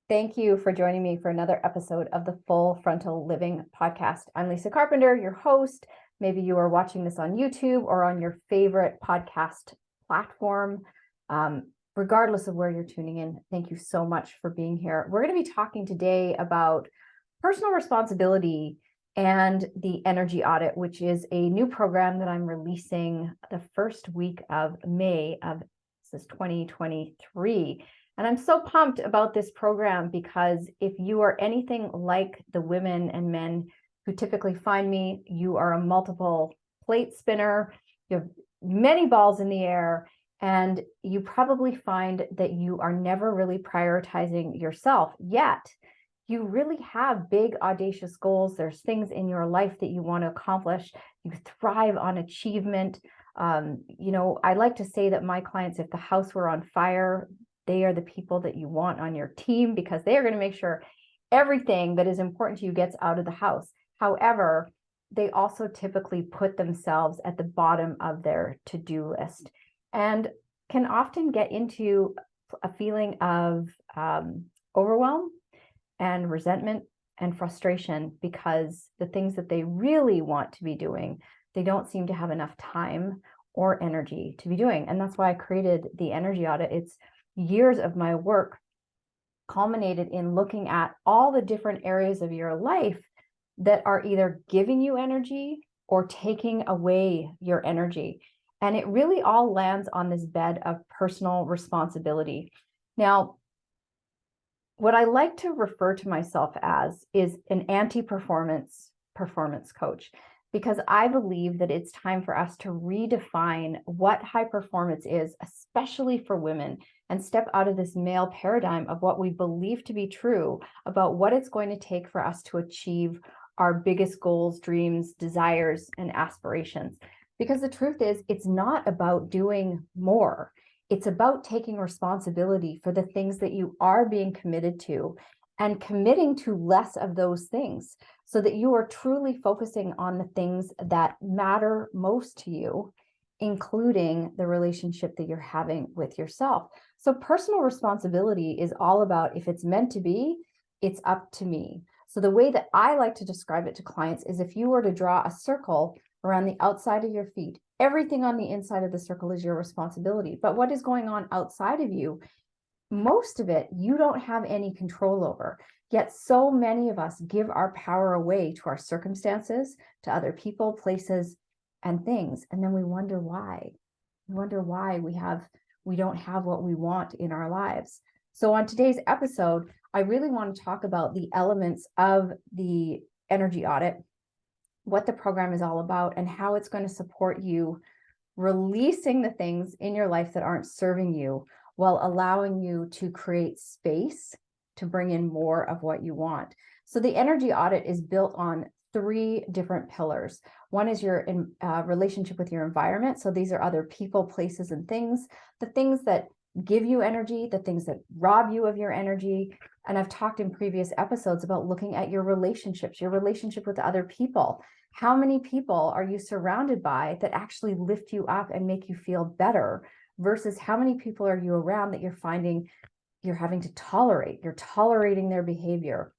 Thank you for joining me for another episode of the Full Frontal Living podcast. I'm Lisa Carpenter, your host. Maybe you are watching this on YouTube or on your favorite podcast platform. Regardless of where you're tuning in, thank you so much for being here. We're going to be talking today about personal responsibility and the Energy Audit, which is a new program that I'm releasing the first week of May of 2023. And I'm so pumped about this program because if you are anything like the women and men who typically find me, you are a multiple plate spinner, you have many balls in the air, and you probably find that you are never really prioritizing yourself, yet you really have big, audacious goals. There's things in your life that you want to accomplish. You thrive on achievement. I like to say that my clients, if the house were on fire, they are the people that you want on your team because they are going to make sure everything that is important to you gets out of the house. However, they also typically put themselves at the bottom of their to-do list and can often get into a feeling of overwhelm and resentment and frustration because the things that they really want to be doing, they don't seem to have enough time or energy to be doing. And that's why I created the Energy Audit. It's years of my work culminated in looking at all the different areas of your life that are either giving you energy or taking away your energy. And it really all lands on this bed of personal responsibility. Now, what I like to refer to myself as is an anti-performance performance coach, because I believe that it's time for us to redefine what high performance is, especially for women, and step out of this male paradigm of what we believe to be true about what it's going to take for us to achieve our biggest goals, dreams, desires, and aspirations. Because the truth is, it's not about doing more. It's about taking responsibility for the things that you are being committed to and committing to less of those things so that you are truly focusing on the things that matter most to you, including the relationship that you're having with yourself. So personal responsibility is all about, if it's meant to be, it's up to me. So the way that I like to describe it to clients is if you were to draw a circle around the outside of your feet, everything on the inside of the circle is your responsibility. But what is going on outside of you, most of it, you don't have any control over. Yet so many of us give our power away to our circumstances, to other people, places, and things. And then we wonder why. We wonder why we don't have what we want in our lives. So on today's episode, I really want to talk about the elements of the Energy Audit, what the program is all about, and how it's going to support you releasing the things in your life that aren't serving you while allowing you to create space to bring in more of what you want. So the Energy Audit is built on 3 different pillars. One is your relationship with your environment. So these are other people, places, and things, the things that give you energy, the things that rob you of your energy. And I've talked in previous episodes about looking at your relationships, your relationship with other people. How many people are you surrounded by that actually lift you up and make you feel better versus how many people are you around that you're finding you're having to tolerate? You're tolerating their behavior,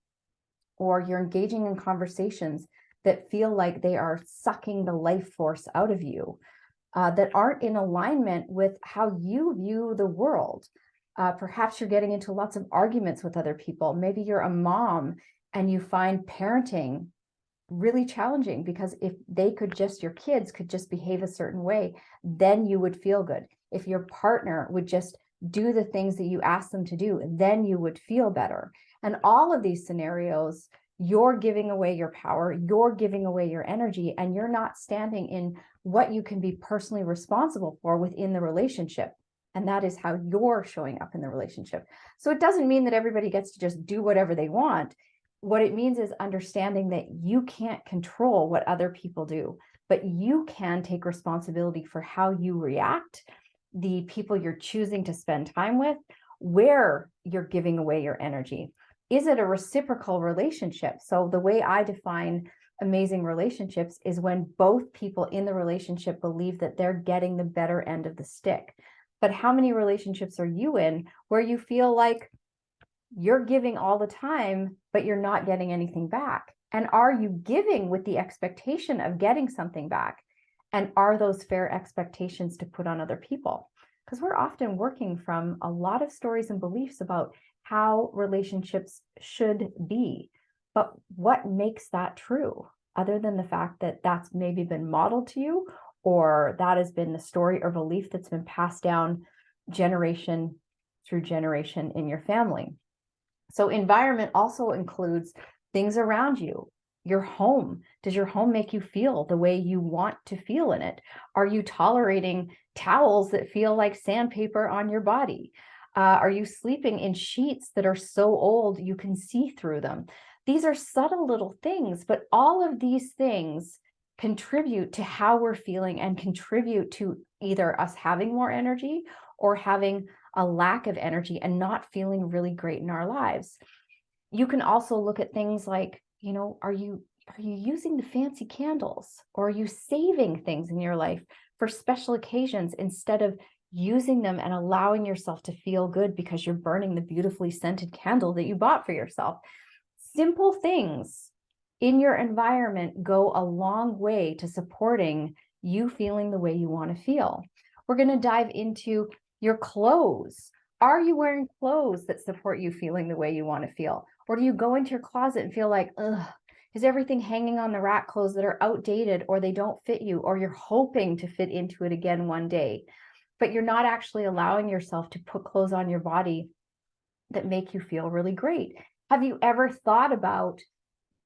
or you're engaging in conversations that feel like they are sucking the life force out of you, that aren't in alignment with how you view the world. Perhaps you're getting into lots of arguments with other people. Maybe you're a mom and you find parenting really challenging because if your kids could just behave a certain way, then you would feel good. If your partner would just do the things that you ask them to do, then you would feel better. And all of these scenarios, you're giving away your power, you're giving away your energy, and you're not standing in what you can be personally responsible for within the relationship. And that is how you're showing up in the relationship. So it doesn't mean that everybody gets to just do whatever they want. What it means is understanding that you can't control what other people do, but you can take responsibility for how you react, the people you're choosing to spend time with, where you're giving away your energy. Is it a reciprocal relationship? So the way I define amazing relationships is when both people in the relationship believe that they're getting the better end of the stick. But how many relationships are you in where you feel like you're giving all the time, but you're not getting anything back? And are you giving with the expectation of getting something back? And are those fair expectations to put on other people? Because we're often working from a lot of stories and beliefs about how relationships should be. But what makes that true, other than the fact that that's maybe been modeled to you, or that has been the story or belief that's been passed down generation through generation in your family? So environment also includes things around you. Your home. Does your home make you feel the way you want to feel in it? Are you tolerating towels that feel like sandpaper on your body? Are you sleeping in sheets that are so old you can see through them? These are subtle little things, but all of these things contribute to how we're feeling and contribute to either us having more energy or having a lack of energy and not feeling really great in our lives. You can also look at things like, are you using the fancy candles, or are you saving things in your life for special occasions instead of using them and allowing yourself to feel good because you're burning the beautifully scented candle that you bought for yourself? Simple things in your environment go a long way to supporting you feeling the way you want to feel. We're going to dive into your clothes. Are you wearing clothes that support you feeling the way you want to feel? Or do you go into your closet and feel like, ugh, is everything hanging on the rack clothes that are outdated, or they don't fit you, or you're hoping to fit into it again one day, but you're not actually allowing yourself to put clothes on your body that make you feel really great? Have you ever thought about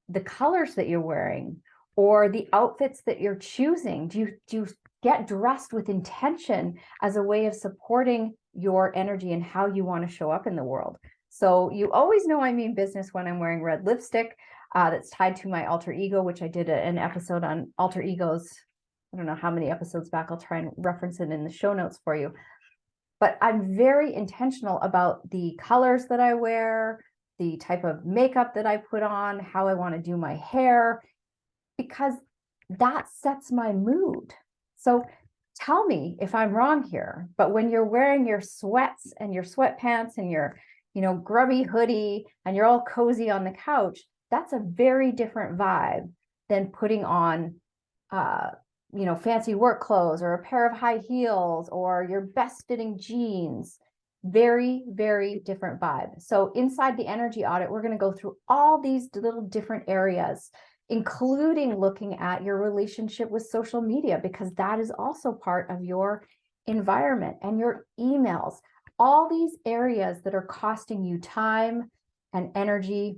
the colors that you're wearing or the outfits that you're choosing? Do you get dressed with intention as a way of supporting your energy and how you want to show up in the world? So you always know I mean business when I'm wearing red lipstick that's tied to my alter ego, which I did an episode on alter egos. I don't know how many episodes back. I'll try and reference it in the show notes for you. But I'm very intentional about the colors that I wear, the type of makeup that I put on, how I want to do my hair, because that sets my mood. So tell me if I'm wrong here, but when you're wearing your sweats and your sweatpants and your, grubby hoodie and you're all cozy on the couch, that's a very different vibe than putting on, fancy work clothes or a pair of high heels or your best fitting jeans. Very, very different vibe. So inside the energy audit, we're going to go through all these little different areas, including looking at your relationship with social media, because that is also part of your environment, and your emails, all these areas that are costing you time and energy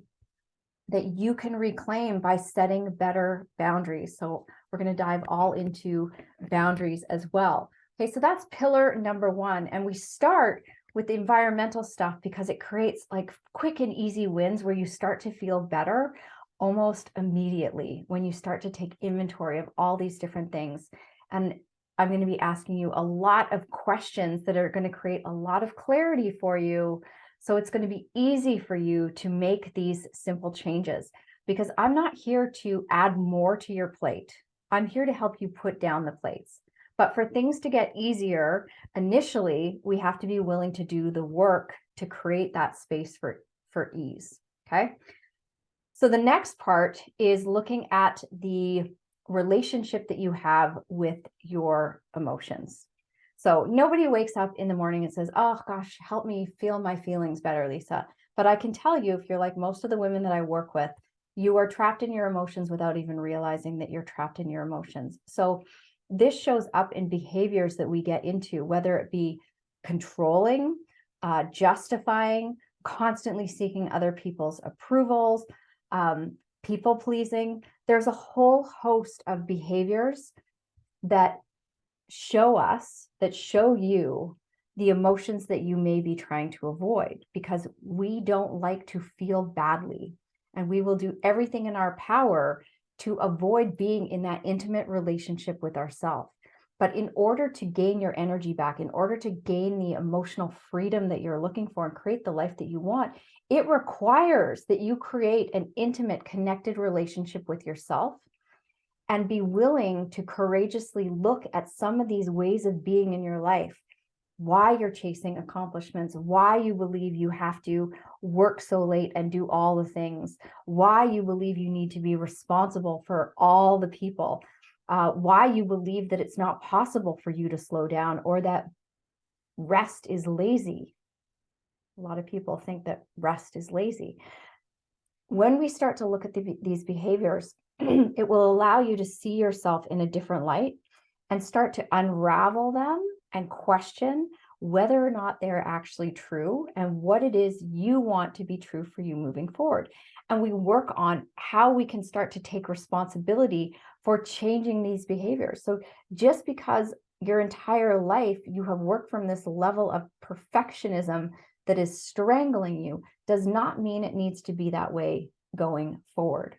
that you can reclaim by setting better boundaries. So we're going to dive all into boundaries as well. Okay, so that's pillar number one. And we start with the environmental stuff because it creates like quick and easy wins where you start to feel better almost immediately when you start to take inventory of all these different things. And I'm going to be asking you a lot of questions that are going to create a lot of clarity for you. So it's going to be easy for you to make these simple changes, because I'm not here to add more to your plate. I'm here to help you put down the plates. But for things to get easier, initially, we have to be willing to do the work to create that space for ease. Okay. So the next part is looking at the relationship that you have with your emotions. So nobody wakes up in the morning and says, oh gosh, help me feel my feelings better, Lisa. But I can tell you, if you're like most of the women that I work with, you are trapped in your emotions without even realizing that you're trapped in your emotions. So this shows up in behaviors that we get into, whether it be controlling, justifying, constantly seeking other people's approvals, people pleasing. There's a whole host of behaviors that show you the emotions that you may be trying to avoid, because we don't like to feel badly, and we will do everything in our power to avoid being in that intimate relationship with ourselves. But in order to gain your energy back, in order to gain the emotional freedom that you're looking for and create the life that you want, it requires that you create an intimate, connected relationship with yourself and be willing to courageously look at some of these ways of being in your life why you're chasing accomplishments, why you believe you have to work so late and do all the things, why you believe you need to be responsible for all the people, why you believe that it's not possible for you to slow down, or that rest is lazy. A lot of people think that rest is lazy. When we start to look at these behaviors, it will allow you to see yourself in a different light and start to unravel them and question whether or not they're actually true and what it is you want to be true for you moving forward. And we work on how we can start to take responsibility for changing these behaviors. So just because your entire life you have worked from this level of perfectionism that is strangling you does not mean it needs to be that way going forward.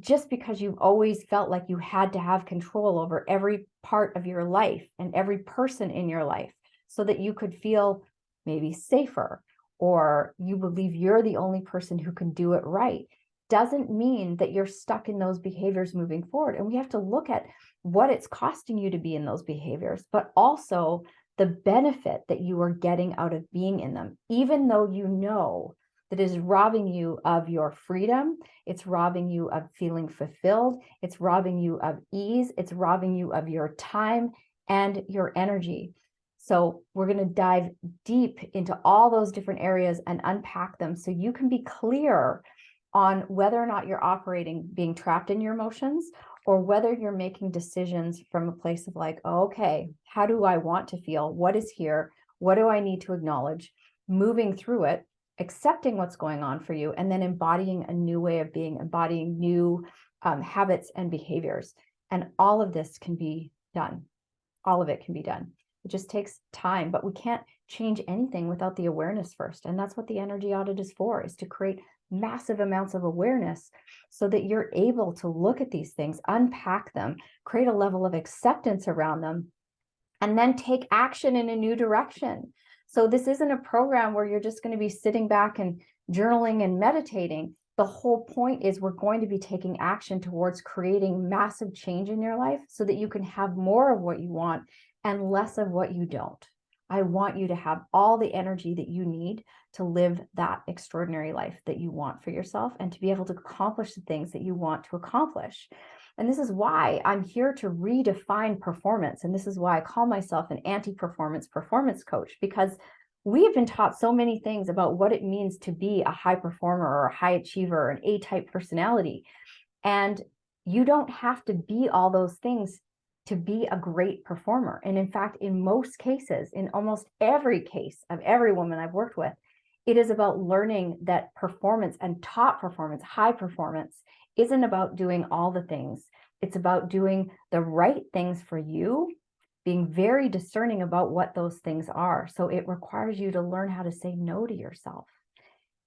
Just because you've always felt like you had to have control over every part of your life and every person in your life so that you could feel maybe safer, or you believe you're the only person who can do it right, doesn't mean that you're stuck in those behaviors moving forward. And we have to look at what it's costing you to be in those behaviors, but also the benefit that you are getting out of being in them, even though you know that is robbing you of your freedom, it's robbing you of feeling fulfilled, it's robbing you of ease, it's robbing you of your time and your energy. So we're going to dive deep into all those different areas and unpack them so you can be clear on whether or not you're operating being trapped in your emotions, or whether you're making decisions from a place of like, oh, okay, how do I want to feel? What is here? What do I need to acknowledge? Moving through it, accepting what's going on for you, and then embodying a new way of being, embodying new habits and behaviors. And all of this can be done. All of it can be done. It just takes time, but we can't change anything without the awareness first. And that's what the energy audit is for, is to create massive amounts of awareness so that you're able to look at these things, unpack them, create a level of acceptance around them, and then take action in a new direction. So this isn't a program where you're just going to be sitting back and journaling and meditating. The whole point is we're going to be taking action towards creating massive change in your life so that you can have more of what you want and less of what you don't. I want you to have all the energy that you need to live that extraordinary life that you want for yourself and to be able to accomplish the things that you want to accomplish. And this is why I'm here to redefine performance. And this is why I call myself an anti-performance performance coach, because we have been taught so many things about what it means to be a high performer or a high achiever, an A-type personality. And you don't have to be all those things to be a great performer. And in fact, in most cases, in almost every case of every woman I've worked with, it is about learning that performance and top performance, high performance, isn't about doing all the things. It's about doing the right things for you, being very discerning about what those things are. So it requires you to learn how to say no to yourself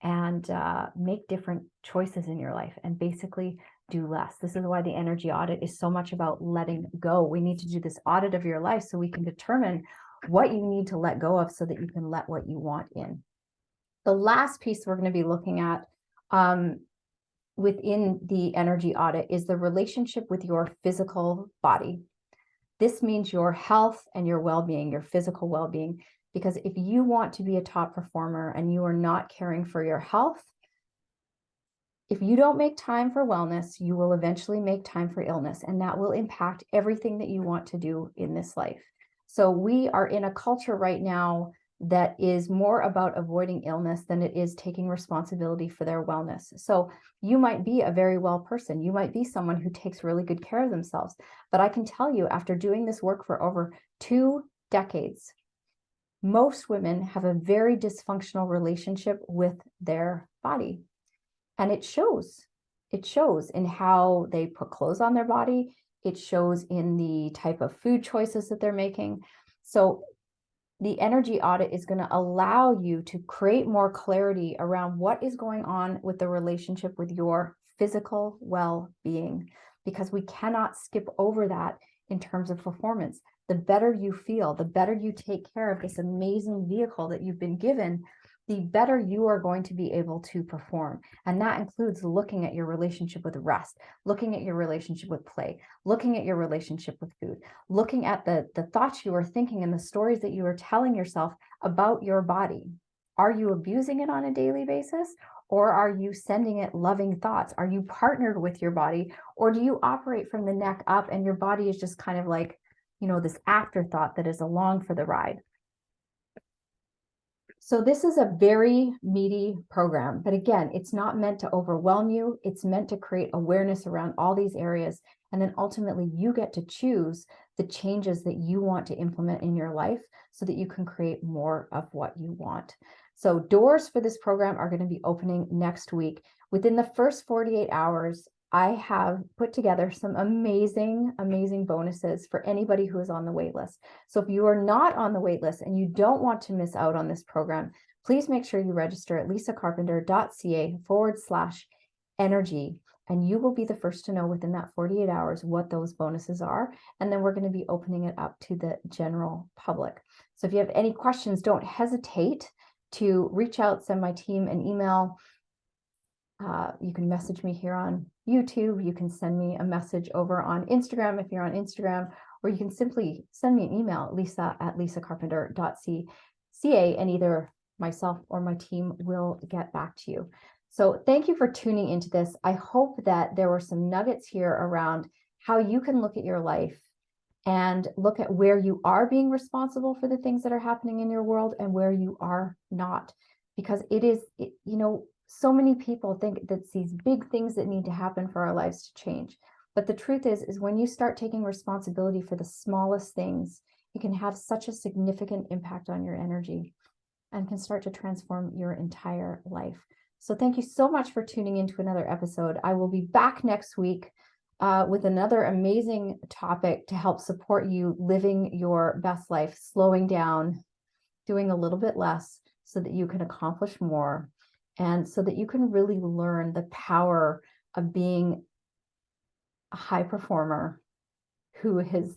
and make different choices in your life and basically do less. This is why the energy audit is so much about letting go. We need to do this audit of your life so we can determine what you need to let go of so that you can let what you want in. The last piece we're going to be looking at within the energy audit is the relationship with your physical body. This means your health and your well-being, your physical well-being, because if you want to be a top performer and you are not caring for your health, if you don't make time for wellness, you will eventually make time for illness, and that will impact everything that you want to do in this life. So we are in a culture right now that is more about avoiding illness than it is taking responsibility for their wellness. So you might be a very well person. You might be someone who takes really good care of themselves. But I can tell you, after doing this work for over 2 decades, most women have a very dysfunctional relationship with their body. And it shows. It shows in how they put clothes on their body. It shows in the type of food choices that they're making. So the energy audit is going to allow you to create more clarity around what is going on with the relationship with your physical well-being, because we cannot skip over that in terms of performance. The better you feel, the better you take care of this amazing vehicle that you've been given, the better you are going to be able to perform. And that includes looking at your relationship with rest, looking at your relationship with play, looking at your relationship with food, looking at the thoughts you are thinking and the stories that you are telling yourself about your body. Are you abusing it on a daily basis? Or are you sending it loving thoughts? Are you partnered with your body? Or do you operate from the neck up and your body is just kind of like, you know, this afterthought that is along for the ride? So this is a very meaty program, but again, it's not meant to overwhelm you. It's meant to create awareness around all these areas. And then ultimately you get to choose the changes that you want to implement in your life so that you can create more of what you want. So doors for this program are going to be opening next week. Within the first 48 hours, I have put together some amazing, amazing bonuses for anybody who is on the wait list. So if you are not on the wait list and you don't want to miss out on this program, please make sure you register at lisacarpenter.ca/energy, and you will be the first to know within that 48 hours what those bonuses are. And then we're going to be opening it up to the general public. So if you have any questions, don't hesitate to reach out, send my team an email. You can message me here on YouTube. You can send me a message over on Instagram if you're on Instagram, or you can simply send me an email, lisa@lisacarpenter.ca, and either myself or my team will get back to you. So thank you for tuning into this. I hope that there were some nuggets here around how you can look at your life and look at where you are being responsible for the things that are happening in your world and where you are not. Because so many people think that these big things that need to happen for our lives to change. But the truth is when you start taking responsibility for the smallest things, it can have such a significant impact on your energy and can start to transform your entire life. So thank you so much for tuning into another episode. I will be back next week with another amazing topic to help support you living your best life, slowing down, doing a little bit less so that you can accomplish more. And so that you can really learn the power of being a high performer who has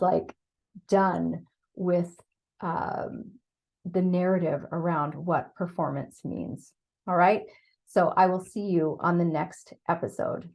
done with the narrative around what performance means. All right. So I will see you on the next episode.